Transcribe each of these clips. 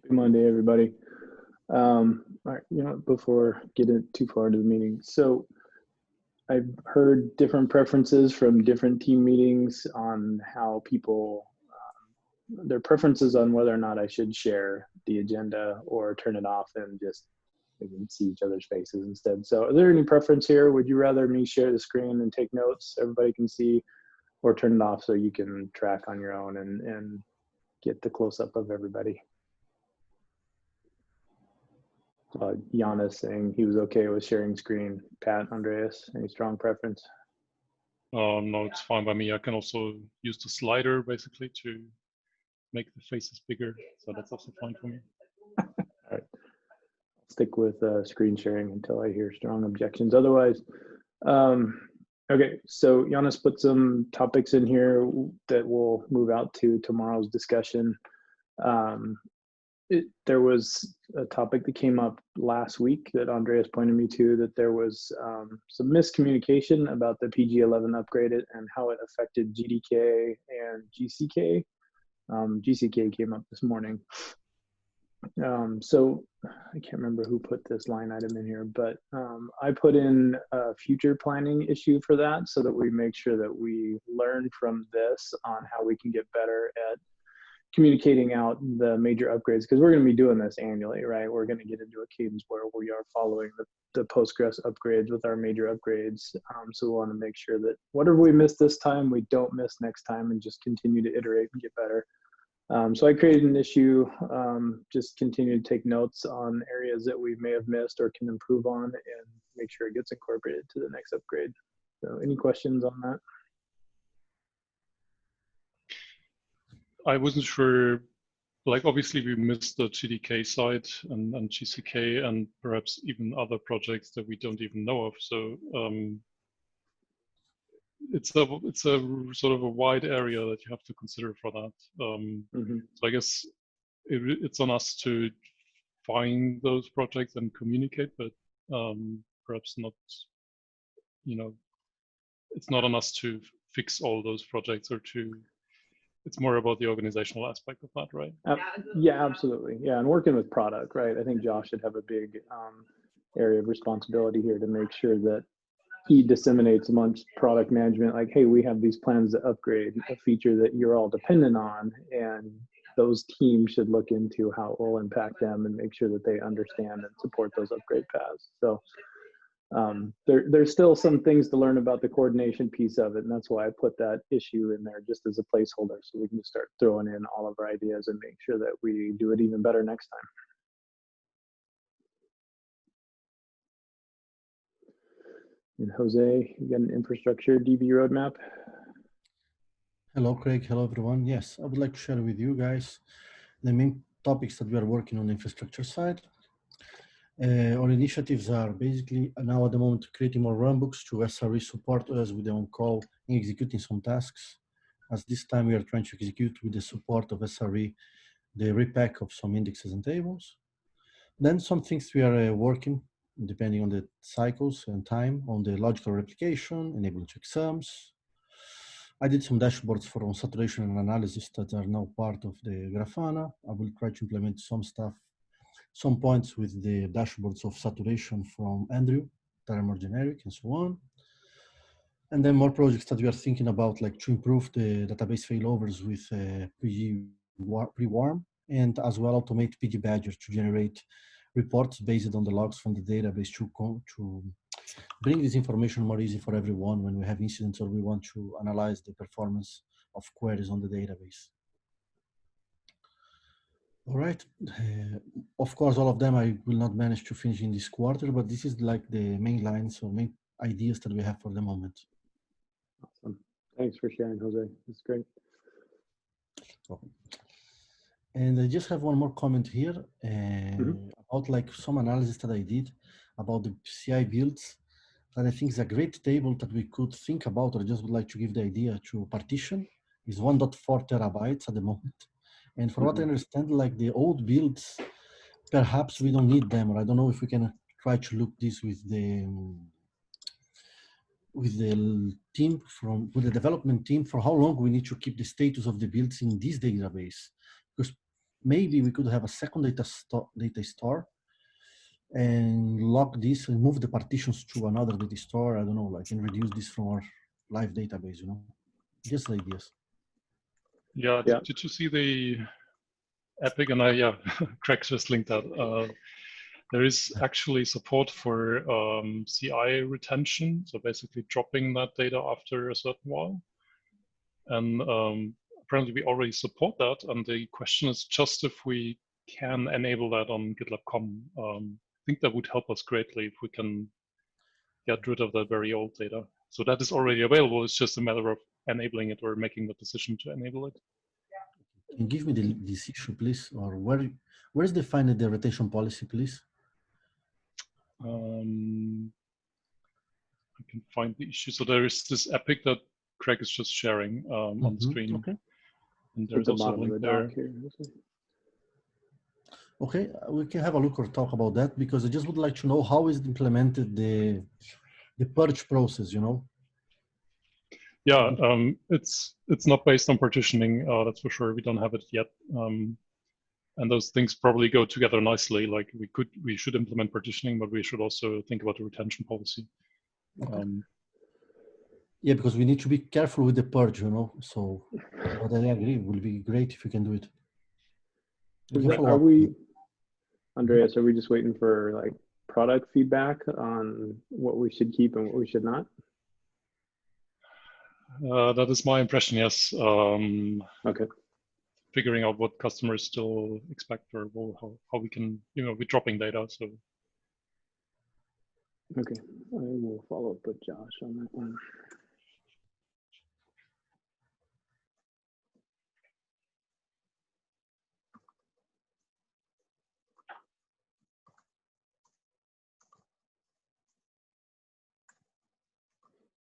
Good Monday, everybody. All right, before getting too far into the meeting, so I've heard different preferences from different team meetings on how people, their preferences on whether or not I should share the agenda or turn it off and just we can see each other's faces instead. So is there any preference here? Would you rather me share the screen and take notes, everybody can see, or turn it off so you can track on your own and get the close-up of everybody? Giannis saying he was okay with sharing screen. Pat, Andreas, any strong preference? No, it's fine by me. I can also use the slider basically to make the faces bigger, so that's also fine for me. All right, stick with screen sharing until I hear strong objections. Otherwise, okay, so Giannis put some topics in here that we'll move out to tomorrow's discussion. There was a topic that came up last week that Andreas pointed me to, that there was some miscommunication about the PG11 upgrade and how it affected GDK and GCK. GCK came up this morning. So I can't remember who put this line item in here, but I put in a future planning issue for that so that we make sure that we learn from this on how we can get better at communicating out the major upgrades, because we're going to be doing this annually, right? We're going to get into a cadence where we are following the Postgres upgrades with our major upgrades. So we want to make sure that whatever we missed this time, we don't miss next time, and just continue to iterate and get better. So I created an issue, just continue to take notes on areas that we may have missed or can improve on, and make sure it gets incorporated to the next upgrade. So any questions on that? I wasn't sure, like obviously we missed the GDK side and GCK and perhaps even other projects that we don't even know of. So it's a sort of a wide area that you have to consider for that. So I guess it's on us to find those projects and communicate, but perhaps not, it's not on us to fix all those projects or to, it's more about the organizational aspect of that, right? Yeah, absolutely. Yeah, and working with product, right? I think Josh should have a big area of responsibility here to make sure that he disseminates amongst product management, like, hey, we have these plans to upgrade a feature that you're all dependent on, and those teams should look into how it will impact them and make sure that they understand and support those upgrade paths. So there's still some things to learn about the coordination piece of it, and that's why I put that issue in there just as a placeholder, so we can just start throwing in all of our ideas and make sure that we do it even better next time. And Jose, you got an infrastructure DB roadmap? Hello, Craig. Hello, everyone. Yes, I would like to share with you guys the main topics that we are working on the infrastructure side. Our initiatives are basically now at the moment creating more runbooks to SRE support us with the on-call and executing some tasks. As this time we are trying to execute with the support of SRE the repack of some indexes and tables. Then some things we are working, depending on the cycles and time, on the logical replication, enabling checksums. I did some dashboards for on saturation and analysis that are now part of the Grafana. I will try to implement some stuff, some points with the dashboards of saturation from Andrew that are more generic and so on. And then more projects that we are thinking about, like to improve the database failovers with pre-warm, and as well automate PG badgers to generate reports based on the logs from the database to bring this information more easy for everyone when we have incidents or we want to analyze the performance of queries on the database. All right. Of course, all of them I will not manage to finish in this quarter, but this is like the main lines or main ideas that we have for the moment. Awesome. Thanks for sharing, Jose. That's great. And I just have one more comment here about like some analysis that I did about the CI builds that I think is a great table that we could think about, or just would like to give the idea to partition. Is 1.4 terabytes at the moment. And for what I understand, like the old builds, perhaps we don't need them, or I don't know if we can try to look this with the team with the development team for how long we need to keep the status of the builds in this database. Because maybe we could have a second data store and lock this and move the partitions to another data store. I don't know, like, and reduce this from our live database, you know, just ideas. Yeah, did you see the Epic? And Craig just linked that. There is actually support for CI retention, so basically dropping that data after a certain while. And apparently we already support that. And the question is just if we can enable that on GitLab.com. I think that would help us greatly if we can get rid of that very old data. So that is already available. It's just a matter of enabling it or making the decision to enable it. Can you give me this issue, please? Or where is defined the retention policy, please? I can find the issue. So there is this epic that Craig is just sharing on the screen. Okay. And there's also a link there. Okay, we can have a look or talk about that, because I just would like to know how is implemented the purge process, you know? Yeah, it's not based on partitioning, that's for sure. We don't have it yet. And those things probably go together nicely. Like we should implement partitioning, but we should also think about the retention policy. Okay. Yeah, because we need to be careful with the purge, you know. So, but I agree, it will be great if you can do it. Andreas, are we just waiting for like product feedback on what we should keep and what we should not? That is my impression, yes. Okay. Figuring out what customers still expect, or how we can, we're dropping data, so. Okay, I will follow up with Josh on that one.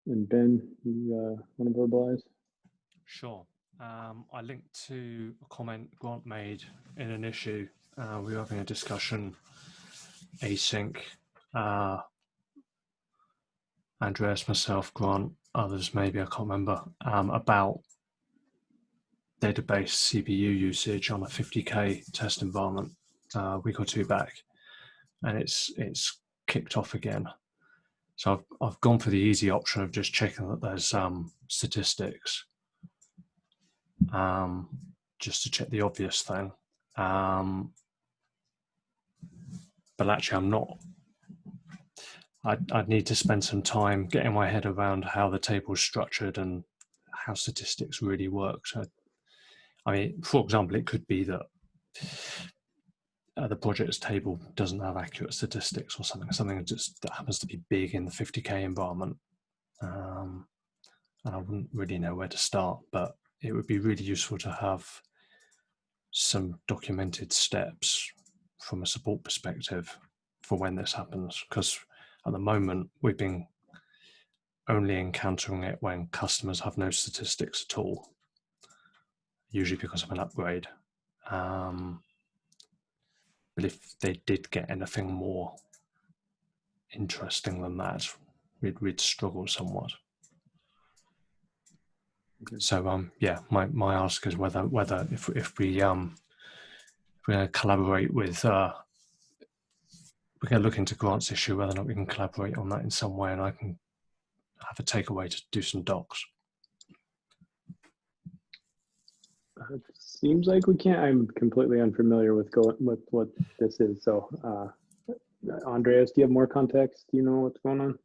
And Ben, you want to verbalize? Sure. I linked to a comment Grant made in an issue. We were having a discussion, async. Andreas, myself, Grant, others maybe, I can't remember, about database CPU usage on a 50K test environment a week or two back, and it's kicked off again. So I've gone for the easy option of just checking that there's statistics, just to check the obvious thing. But actually, I'm not. I'd need to spend some time getting my head around how the table is structured and how statistics really work. So, I mean, for example, it could be that the project's table doesn't have accurate statistics or something just that happens to be big in the 50K environment. And I wouldn't really know where to start, but it would be really useful to have some documented steps from a support perspective for when this happens, because at the moment we've been only encountering it when customers have no statistics at all, usually because of an upgrade. But if they did get anything more interesting than that, we'd struggle somewhat. Okay. So yeah, my ask is whether if we're going to collaborate with, we're going to look into Grant's issue, whether or not we can collaborate on that in some way, and I can have a takeaway to do some docs. It seems like we can't. I'm completely unfamiliar with what this is. So, Andreas, do you have more context? Do you know what's going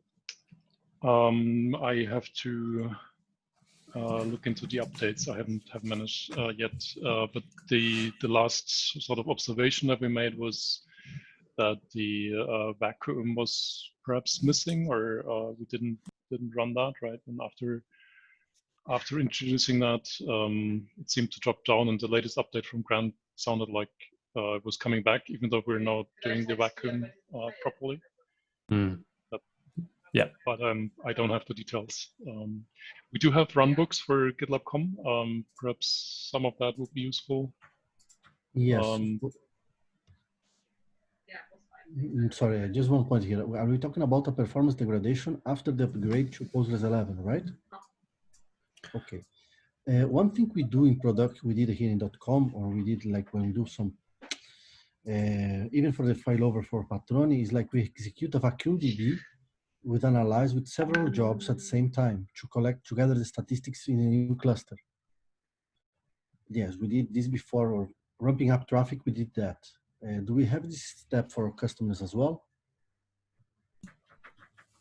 on? I have to look into the updates. I haven't managed yet. But the last sort of observation that we made was that the vacuum was perhaps missing, or we didn't run that right. And after introducing that, it seemed to drop down, and the latest update from Grant sounded like it was coming back, even though we're not doing the vacuum properly. Yeah, but I don't have the details. We do have runbooks for GitLab.com. Perhaps some of that would be useful. Yes. Sorry, just one point here. Are we talking about a performance degradation after the upgrade to Postgres 11, right? Okay. One thing we do in product, we did here in .com, or we did like when we do some, even for the failover for Patroni, is like we execute a vacuum DB with analyze with several jobs at the same time to gather the statistics in a new cluster. Yes, we did this before, or ramping up traffic, we did that. Do we have this step for our customers as well?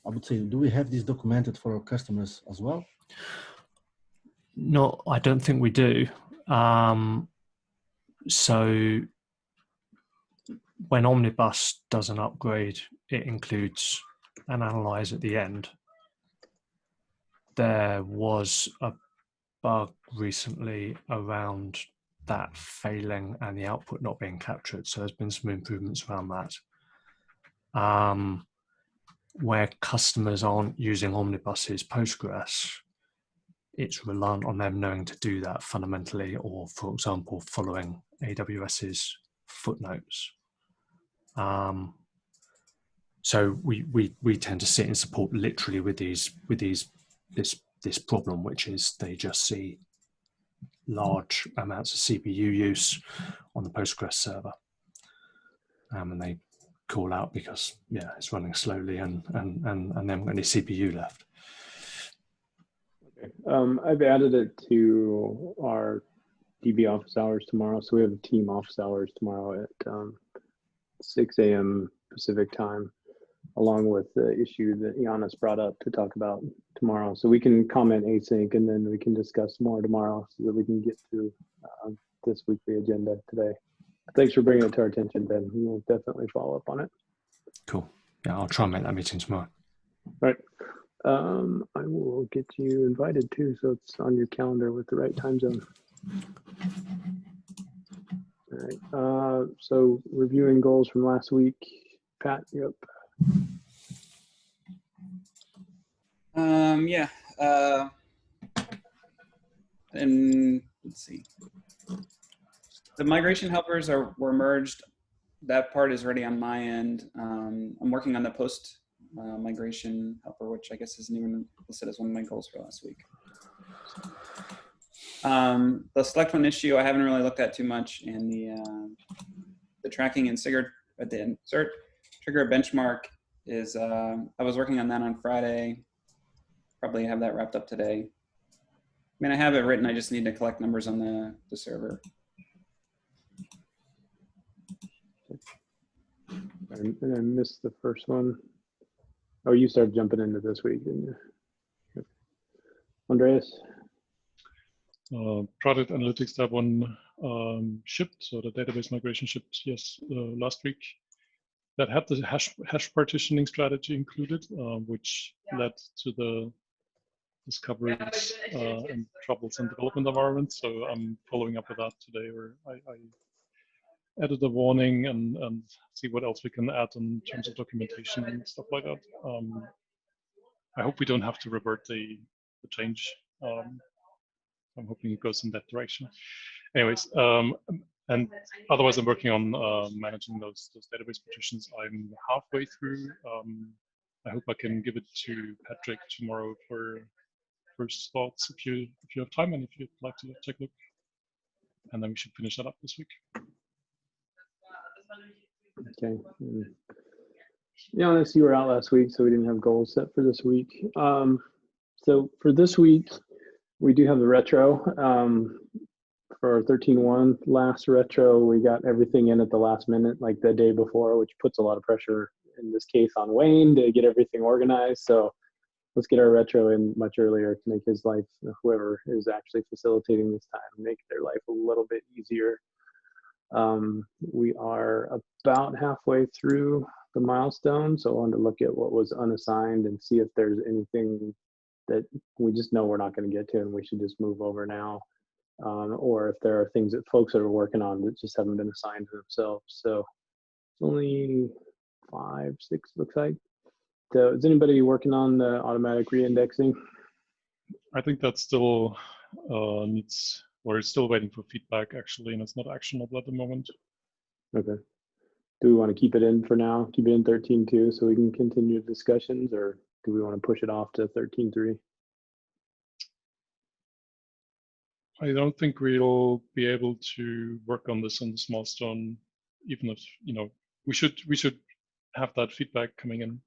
I would say, do we have this documented for our customers as well? No, I don't think we do. So when Omnibus does an upgrade, it includes an analyze at the end. There was a bug recently around that failing and the output not being captured. So there's been some improvements around that. Where customers aren't using Omnibus's Postgres, it's reliant on them knowing to do that fundamentally, or for example, following AWS's footnotes. So we tend to sit in support literally with this problem, which is they just see large amounts of CPU use on the Postgres server, and they call out because it's running slowly and they haven't got any CPU left. Okay. I've added it to our DB office hours tomorrow, so we have a team office hours tomorrow at 6 a.m. Pacific time, along with the issue that Giannis brought up to talk about tomorrow. So we can comment async, and then we can discuss more tomorrow so that we can get through this weekly agenda today. Thanks for bringing it to our attention, Ben. We'll definitely follow up on it. Cool. Yeah, I'll try and make that meeting tomorrow. All right. I will get you invited too, so it's on your calendar with the right time zone. All right. So reviewing goals from last week. Pat, you're up. Yeah. And let's see. The migration helpers were merged. That part is ready on my end. I'm working on the post migration helper, which I guess isn't even listed as one of my goals for last week. The select one issue I haven't really looked at too much, and the tracking and trigger benchmark is I was working on that on Friday. Probably have that wrapped up today. I mean, I have it written. I just need to collect numbers on the server. And I missed the first one. Oh, you started jumping into this week, didn't you? Andreas? Product Analytics Tab 1 shipped, so the database migration shipped, last week. That had the hash partitioning strategy included, which led to the discoveries and troubles in development environment. So I'm following up with that today, where I added a warning and see what else we can add in terms of documentation and stuff like that. I hope we don't have to revert the change. I'm hoping it goes in that direction. Anyways, and otherwise I'm working on managing those database partitions. I'm halfway through. I hope I can give it to Patrick tomorrow for first thoughts if you have time and if you'd like to take a look. And then we should finish that up this week. Okay. Giannis, you were out last week, so we didn't have goals set for this week. So for this week, we do have the retro. For our 13.1 last retro, we got everything in at the last minute, like the day before, which puts a lot of pressure, in this case, on Wayne to get everything organized. So let's get our retro in much earlier to make his life, whoever is actually facilitating this time, make their life a little bit easier. We are about halfway through the milestone, so I wanted to look at what was unassigned and see if there's anything that we just know we're not going to get to and we should just move over now, or if there are things that folks are working on that just haven't been assigned to themselves. So it's only 5, 6 looks like. So is anybody working on the automatic reindexing? I think that still needs, or it's still waiting for feedback actually, and it's not actionable at the moment. Okay. Do we want to keep it in for now? Keep it in 13.2 so we can continue discussions, or do we want to push it off to 13.3? I don't think we'll be able to work on this on this milestone, even if, you know, we should have that feedback coming in.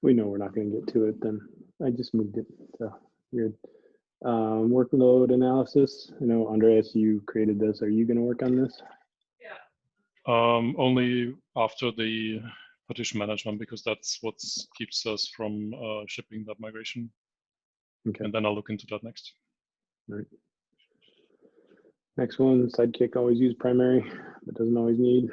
We know we're not going to get to it then. I just moved it, so weird. Workload analysis. I know, Andreas, you created this. Are you going to work on this? Only after the partition management, because that's what keeps us from shipping that migration. Okay. And then I'll look into that next. All right. Next one, Sidekick always use primary, but doesn't always need.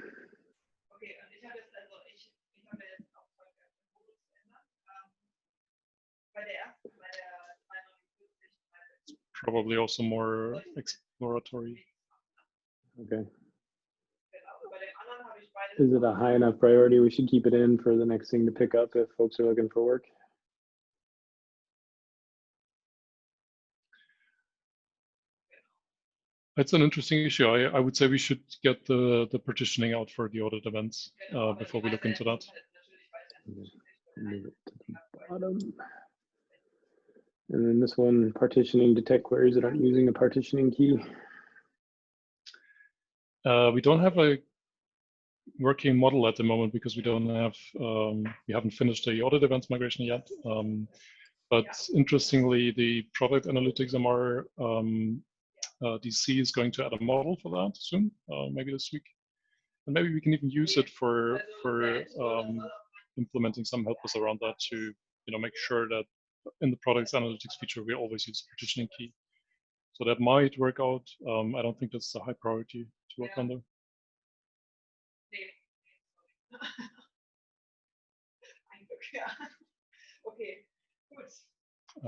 Probably also more exploratory. Okay. Is it a high enough priority? We should keep it in for the next thing to pick up if folks are looking for work. It's an interesting issue. I would say we should get the partitioning out for the audit events before we look into that. Move it to the bottom. And then this one, partitioning detect queries that aren't using a partitioning key. We don't have a working model at the moment because we don't have, we haven't finished the audit events migration yet. But interestingly, the product analytics MR DC is going to add a model for that soon, maybe this week. And maybe we can even use it for implementing some helpers around that to, you know, make sure that in the products analytics feature, we always use a partitioning key. So that might work out. I don't think that's a high priority to work on though.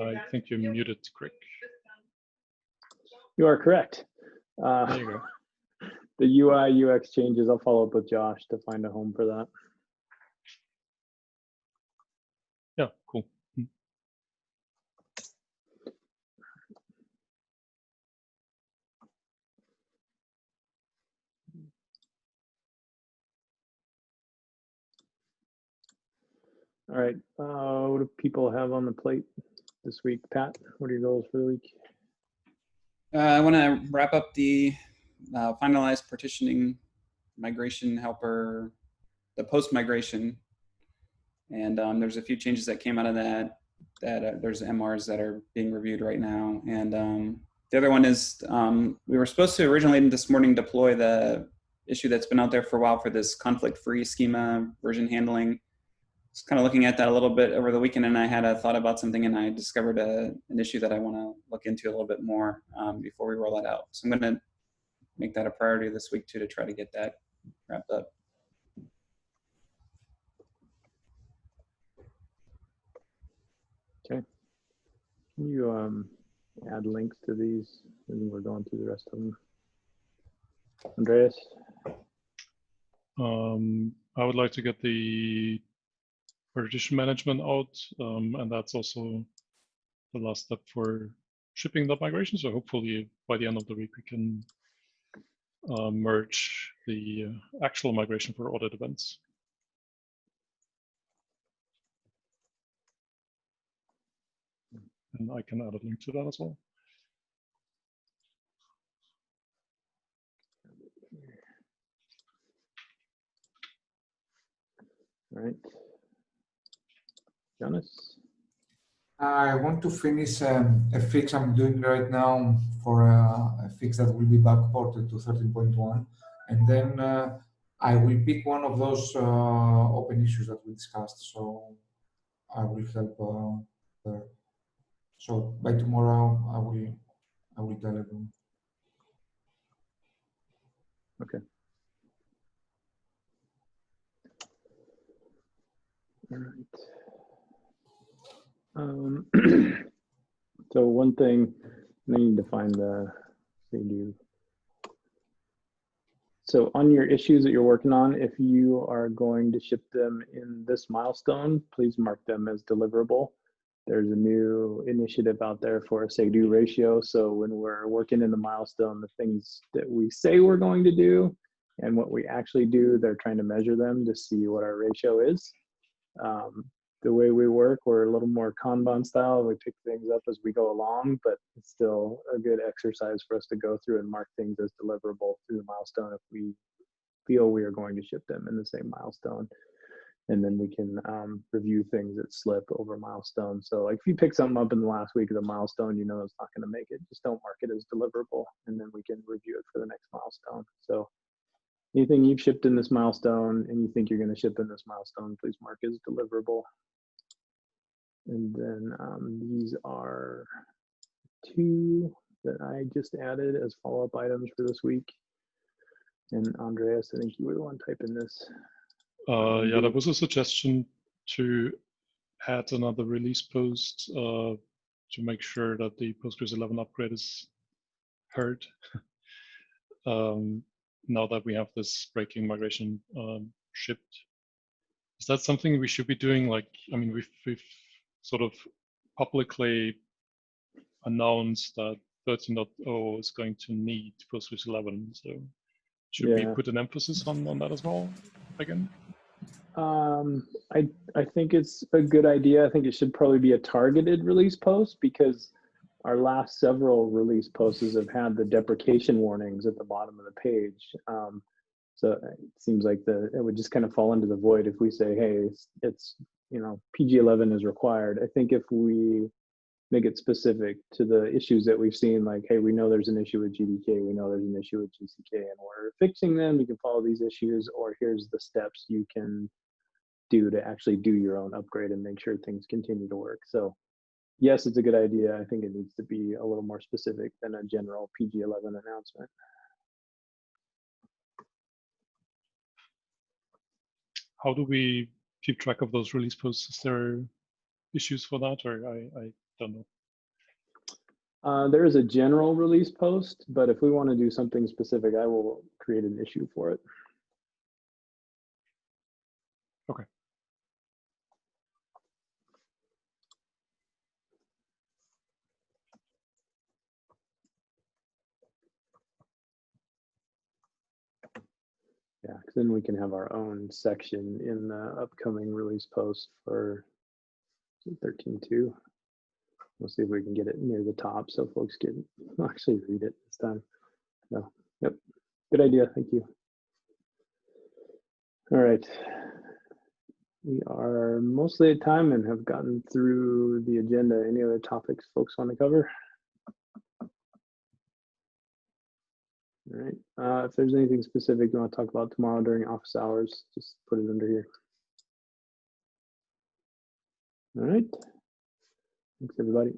I think you're muted, Craig. You are correct. There you go. The UI UX changes, I'll follow up with Josh to find a home for that. Yeah, cool. All right, what do people have on the plate this week? Pat, what are your goals for the week? I want to wrap up the finalized partitioning migration helper, the post-migration. And there's a few changes that came out of that, there's MRs that are being reviewed right now. And the other one is we were supposed to originally this morning deploy the issue that's been out there for a while for this conflict-free schema version handling. I was kind of looking at that a little bit over the weekend, and I had a thought about something, and I discovered an issue that I want to look into a little bit more before we roll that out. So I'm going to make that a priority this week too, to try to get that wrapped up. Okay. Can you add links to these? And we're going through the rest of them. Andreas? I would like to get the partition management out, and that's also the last step for shipping that migration. So hopefully by the end of the week, we can merge the actual migration for audit events. And I can add a link to that as well. All right. Jonas? I want to finish a fix I'm doing right now for a fix that will be backported to 13.1. And then I will pick one of those open issues that we discussed. So I will help there. So by tomorrow, I will tell everyone. Okay. All right. So one thing, I need to find the do. So on your issues that you're working on, if you are going to ship them in this milestone, please mark them as deliverable. There's a new initiative out there for a say-do ratio. So when we're working in the milestone, the things that we say we're going to do and what we actually do, they're trying to measure them to see what our ratio is. the way we work. We're a little more Kanban style. We pick things up as we go along, but it's still a good exercise for us to go through and mark things as deliverable through the milestone if we feel we are going to ship them in the same milestone. And then we can review things that slip over milestones. So like if you pick something up in the last week of the milestone, you know it's not going to make it, just don't mark it as deliverable, and then we can review it for the next milestone. So anything you've shipped in this milestone and you think you're going to ship in this milestone, please mark as deliverable. And then these are 2 that I just added as follow-up items for this week. And Andreas, I think you were the one typing this. Yeah, there was a suggestion to add another release post to make sure that the Postgres 11 upgrade is heard. Now that we have this breaking migration shipped. Is that something we should be doing? Like, I mean, we've sort of publicly announced that 13.0 is going to need Postgres 11. So should we put an emphasis on that as well again? I think it's a good idea. I think it should probably be a targeted release post, because our last several release posts have had the deprecation warnings at the bottom of the page. So it seems like it would just kind of fall into the void if we say, hey, it's you know, PG11 is required. I think if we make it specific to the issues that we've seen, like, hey, we know there's an issue with GDK, we know there's an issue with GCK, and we're fixing them, you can follow these issues, or here's the steps you can do to actually do your own upgrade and make sure things continue to work. So yes, it's a good idea. I think it needs to be a little more specific than a general PG11 announcement. How do we keep track of those release posts? Is there issues for that, or I don't know? There is a general release post, but if we want to do something specific, I will create an issue for it. Okay. Yeah, because then we can have our own section in the upcoming release post for 13.2. We'll see if we can get it near the top so folks can actually read it this time. So, yep, good idea. Thank you. All right. We are mostly at time and have gotten through the agenda. Any other topics folks want to cover? All right. If there's anything specific you want to talk about tomorrow during office hours, just put it under here. All right. Thanks, everybody.